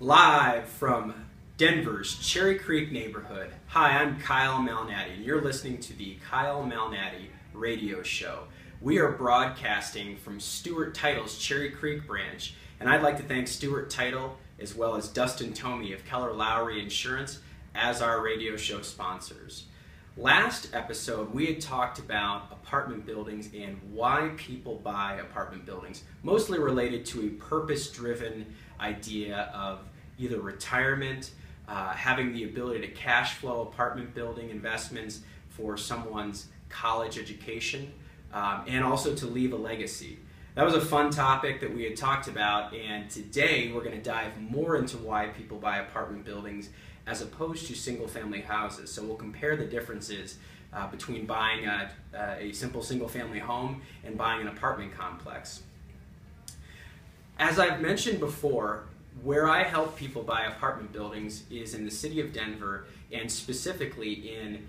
Live from Denver's Cherry Creek neighborhood. Hi, I'm Kyle Malnati, and you're listening to the Kyle Malnati radio show. We are broadcasting from Stewart Title's Cherry Creek branch, and I'd like to thank Stewart Title as well as Dustin Tomey of Keller Lowry Insurance as our radio show sponsors. Last episode, we had talked about apartment buildings and why people buy apartment buildings, mostly related to a purpose-driven idea of either retirement, having the ability to cash flow apartment building investments for someone's college education, and also to leave a legacy. That was a fun topic that we had talked about, and today we're going to dive more into why people buy apartment buildings as opposed to single-family houses. So we'll compare the differences between buying a simple single-family home and buying an apartment complex. As I've mentioned before, where I help people buy apartment buildings is in the city of Denver, and specifically in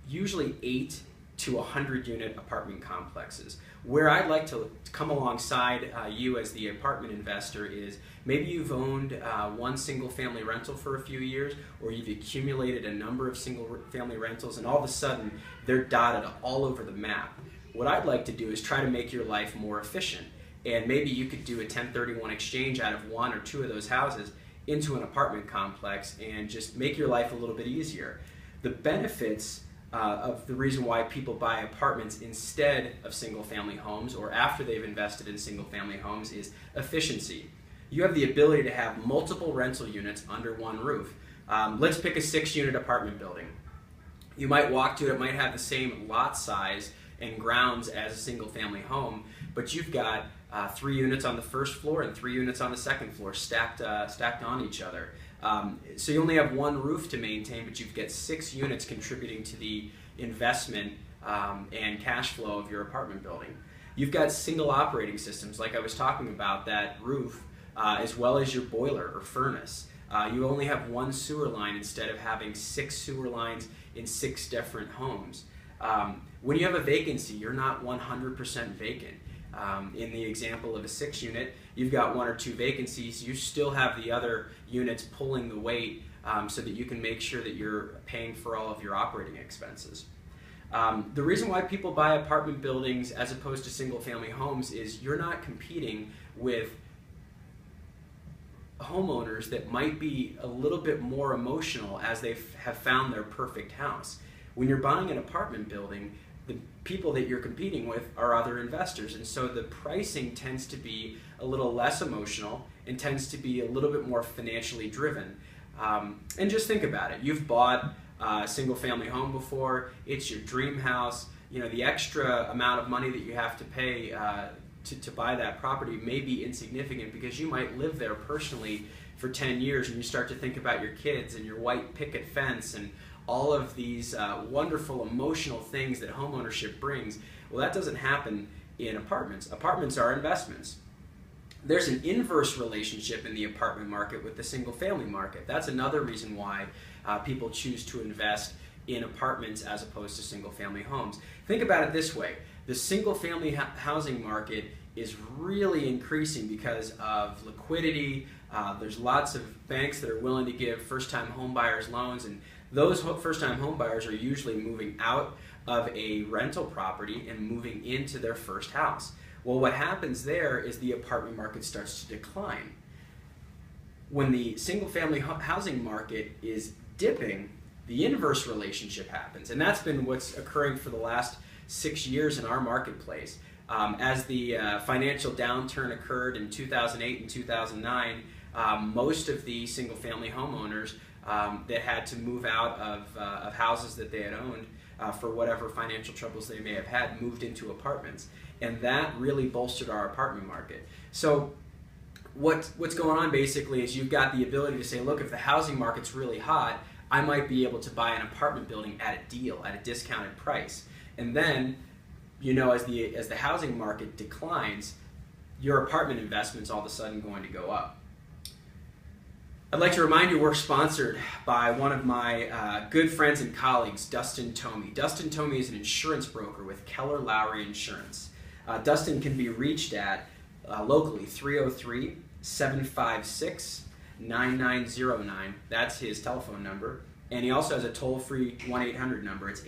usually 8 to 100 unit apartment complexes. Where I'd like to come alongside you as the apartment investor is maybe you've owned one single family rental for a few years, or you've accumulated a number of single family rentals, and all of a sudden they're dotted all over the map. What I'd like to do is try to make your life more efficient, and maybe you could do a 1031 exchange out of one or two of those houses into an apartment complex and just make your life a little bit easier. The benefits of the reason why people buy apartments instead of single-family homes or after they've invested in single-family homes is efficiency. You have the ability to have multiple rental units under one roof. Let's pick a 6-unit apartment building. You might walk to it, it might have the same lot size and grounds as a single-family home, but you've got 3 units on the first floor and 3 units on the second floor stacked on each other. So you only have one roof to maintain, but you've got 6 units contributing to the investment and cash flow of your apartment building. You've got single operating systems, like I was talking about, that roof, as well as your boiler or furnace. You only have one sewer line instead of having 6 sewer lines in 6 different homes. When you have a vacancy, you're not 100% vacant. In the example of a 6-unit, you've got 1 or 2 vacancies. You still have the other units pulling the weight so that you can make sure that you're paying for all of your operating expenses. The reason why people buy apartment buildings as opposed to single-family homes is you're not competing with homeowners that might be a little bit more emotional as they have found their perfect house. When you're buying an apartment building, the people that you're competing with are other investors, and so the pricing tends to be a little less emotional and tends to be a little bit more financially driven. And just think about it. You've bought a single-family home before. It's your dream house. You know, the extra amount of money that you have to pay to buy that property may be insignificant because you might live there personally for 10 years and you start to think about your kids and your white picket fence and all of these wonderful emotional things that homeownership brings. Well, that doesn't happen in apartments. Apartments are investments. There's an inverse relationship in the apartment market with the single-family market. That's another reason why people choose to invest in apartments as opposed to single-family homes. Think about it this way. The single-family housing market is really increasing because of liquidity. There's lots of banks that are willing to give first-time home buyers loans, and those first-time home buyers are usually moving out of a rental property and moving into their first house. Well, what happens there is the apartment market starts to decline. When the single-family housing market is dipping, the inverse relationship happens, and that's been what's occurring for the last 6 years in our marketplace. As the financial downturn occurred in 2008 and 2009, most of the single-family homeowners that had to move out of houses that they had owned for whatever financial troubles they may have had moved into apartments, and that really bolstered our apartment market. So what's going on basically is you've got the ability to say, look, if the housing market's really hot, I might be able to buy an apartment building at a deal, at a discounted price. And then, you know, as the housing market declines, your apartment investment's all of a sudden going to go up. I'd like to remind you we're sponsored by one of my good friends and colleagues, Dustin Tomey. Dustin Tomey is an insurance broker with Keller Lowry Insurance. Dustin can be reached at locally 303-756 800-753-9909. That's his telephone number. And he also has a toll-free 1-800 number. It's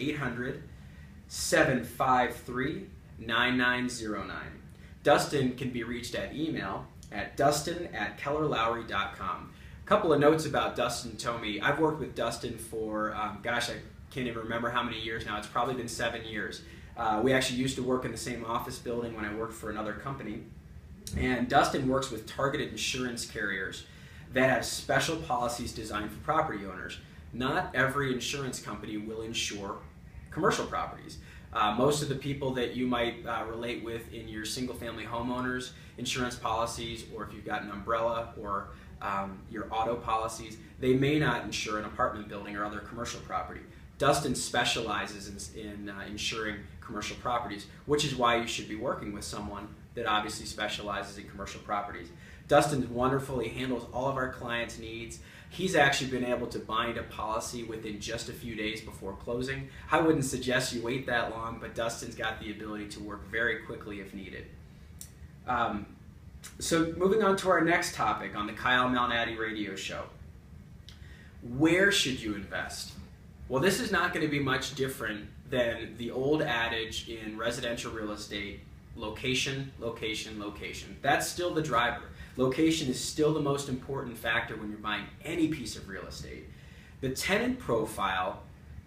800-753-9909. Dustin can be reached at email at dustin@kellerlowry.com. A couple of notes about Dustin Tomey. I've worked with Dustin for, I can't even remember how many years now. It's probably been 7 years. We actually used to work in the same office building when I worked for another company. And Dustin works with targeted insurance carriers that have special policies designed for property owners. Not every insurance company will insure commercial properties. Most of the people that you might relate with in your single-family homeowners insurance policies, or if you've got an umbrella or your auto policies, they may not insure an apartment building or other commercial property. Dustin specializes in insuring commercial properties, which is why you should be working with someone that obviously specializes in commercial properties. Dustin wonderfully handles all of our clients' needs. He's actually been able to bind a policy within just a few days before closing. I wouldn't suggest you wait that long, but Dustin's got the ability to work very quickly if needed. So moving on to our next topic on the Kyle Malnati radio show. Where should you invest? Well, this is not going to be much different than the old adage in residential real estate: location, location, location. That's still the driver. Location is still the most important factor when you're buying any piece of real estate. The tenant profile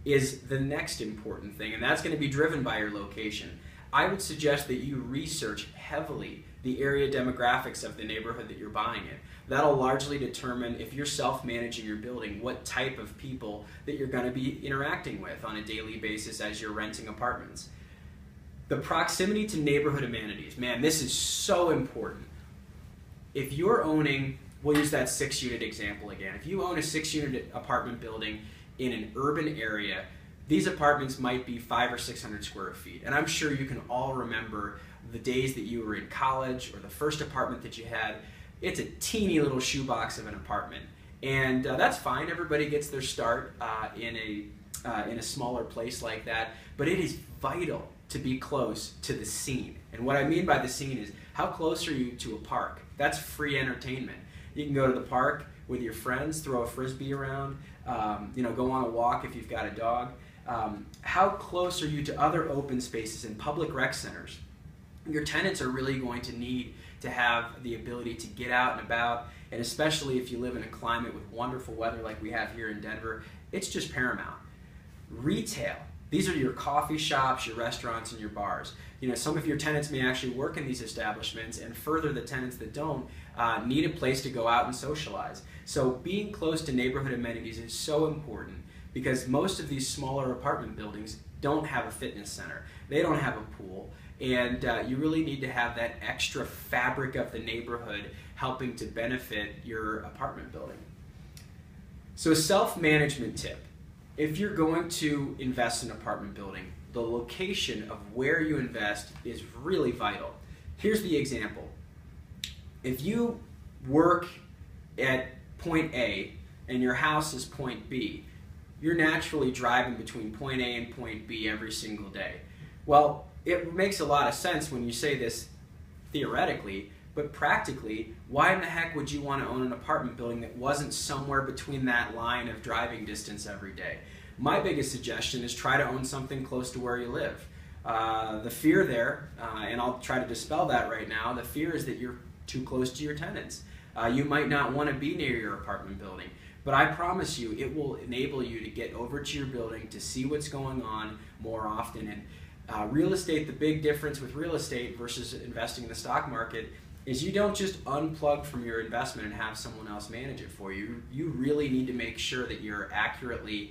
is the next important thing, and that's going to be driven by your location. I would suggest that you research heavily the area demographics of the neighborhood that you're buying in. That'll largely determine, if you're self-managing your building, what type of people that you're going to be interacting with on a daily basis as you're renting apartments. The proximity to neighborhood amenities. Man, this is so important. If you're owning, we'll use that 6-unit example again. If you own a 6-unit apartment building in an urban area, these apartments might be 500 or 600 square feet. And I'm sure you can all remember the days that you were in college or the first apartment that you had. It's a teeny little shoebox of an apartment. And that's fine. Everybody gets their start in a smaller place like that. But it is vital to be close to the scene. And what I mean by the scene is, how close are you to a park? That's free entertainment. You can go to the park with your friends, throw a frisbee around, go on a walk if you've got a dog. How close are you to other open spaces and public rec centers? Your tenants are really going to need to have the ability to get out and about, and especially if you live in a climate with wonderful weather like we have here in Denver, it's just paramount. Retail. These are your coffee shops, your restaurants, and your bars. Some of your tenants may actually work in these establishments, and further, the tenants that don't need a place to go out and socialize. So being close to neighborhood amenities is so important, because most of these smaller apartment buildings don't have a fitness center. They don't have a pool, and you really need to have that extra fabric of the neighborhood helping to benefit your apartment building. So a self-management tip. If you're going to invest in an apartment building, the location of where you invest is really vital. Here's the example. If you work at point A and your house is point B, you're naturally driving between point A and point B every single day. Well, it makes a lot of sense when you say this theoretically, but practically, why in the heck would you want to own an apartment building that wasn't somewhere between that line of driving distance every day? My biggest suggestion is try to own something close to where you live. The fear there, and I'll try to dispel that right now, the fear is that you're too close to your tenants. You might not want to be near your apartment building, but I promise you it will enable you to get over to your building to see what's going on more often. And real estate, the big difference with real estate versus investing in the stock market is you don't just unplug from your investment and have someone else manage it for you. You really need to make sure that you're accurately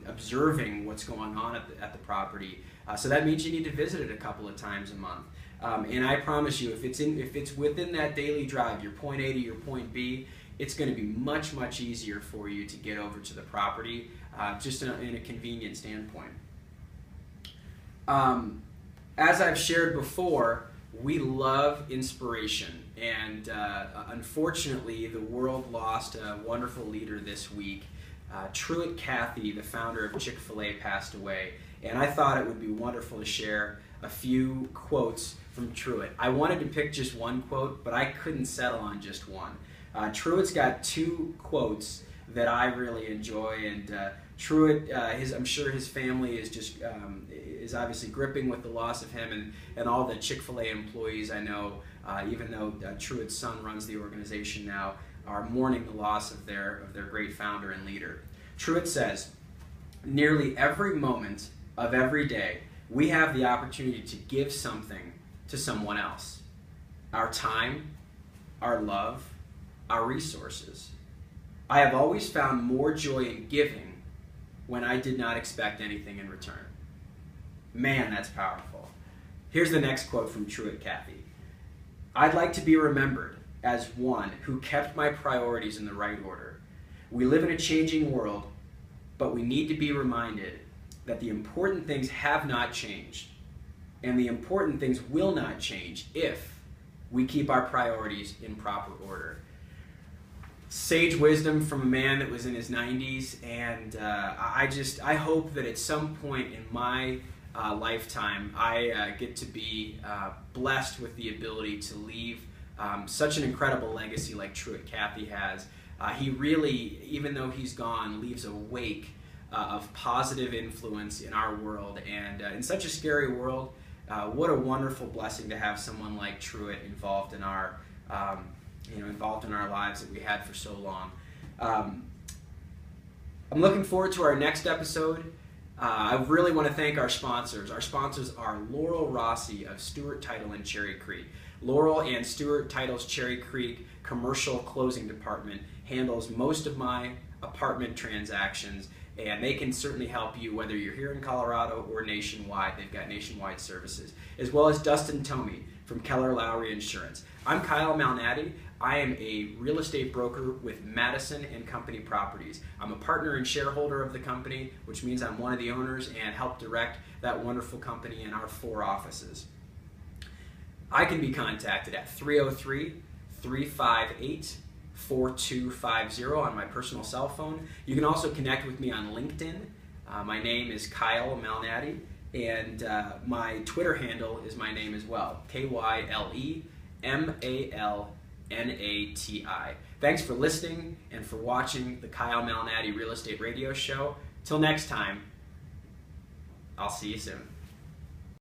observing what's going on at the property. So that means you need to visit it a couple of times a month. And I promise you, if it's within that daily drive, your point A to your point B, it's going to be much, much easier for you to get over to the property, just in a convenient standpoint. As I've shared before, we love inspiration, and unfortunately the world lost a wonderful leader this week. Truett Cathy, the founder of Chick-fil-A, passed away, and I thought it would be wonderful to share a few quotes from Truett. I wanted to pick just one quote, but I couldn't settle on just one. Truett's got two quotes that I really enjoy, and Truett, I'm sure his family is just is obviously gripping with the loss of him and all the Chick-fil-A employees I know, even though Truett's son runs the organization now, are mourning the loss of their great founder and leader. Truett says, "Nearly every moment of every day, we have the opportunity to give something to someone else. Our time, our love, our resources. I have always found more joy in giving when I did not expect anything in return." Man, that's powerful. Here's the next quote from Truett Cathy. "I'd like to be remembered as one who kept my priorities in the right order. We live in a changing world, but we need to be reminded that the important things have not changed, and the important things will not change if we keep our priorities in proper order." Sage wisdom from a man that was in his 90s, and I hope that at some point in my lifetime I get to be blessed with the ability to leave such an incredible legacy like Truett Cathy has. He really, even though he's gone, leaves a wake of positive influence in our world, and in such a scary world, what a wonderful blessing to have someone like Truett involved in our lives that we had for so long. I'm looking forward to our next episode. I really want to thank our sponsors. Our sponsors are Laurel Rossi of Stewart Title in Cherry Creek. Laurel and Stewart Title's Cherry Creek commercial closing department handles most of my apartment transactions, and they can certainly help you whether you're here in Colorado or nationwide. They've got nationwide services, as well as Dustin Tomey from Keller Lowry Insurance. I'm Kyle Malnati. I am a real estate broker with Madison and Company Properties. I'm a partner and shareholder of the company, which means I'm one of the owners and help direct that wonderful company in our 4 offices. I can be contacted at 303-358-4250 on my personal cell phone. You can also connect with me on LinkedIn. My name is Kyle Malnati, and my Twitter handle is my name as well, KYLEMALNATI. Thanks for listening and for watching the Kyle Malnati Real Estate Radio Show. Till next time, I'll see you soon.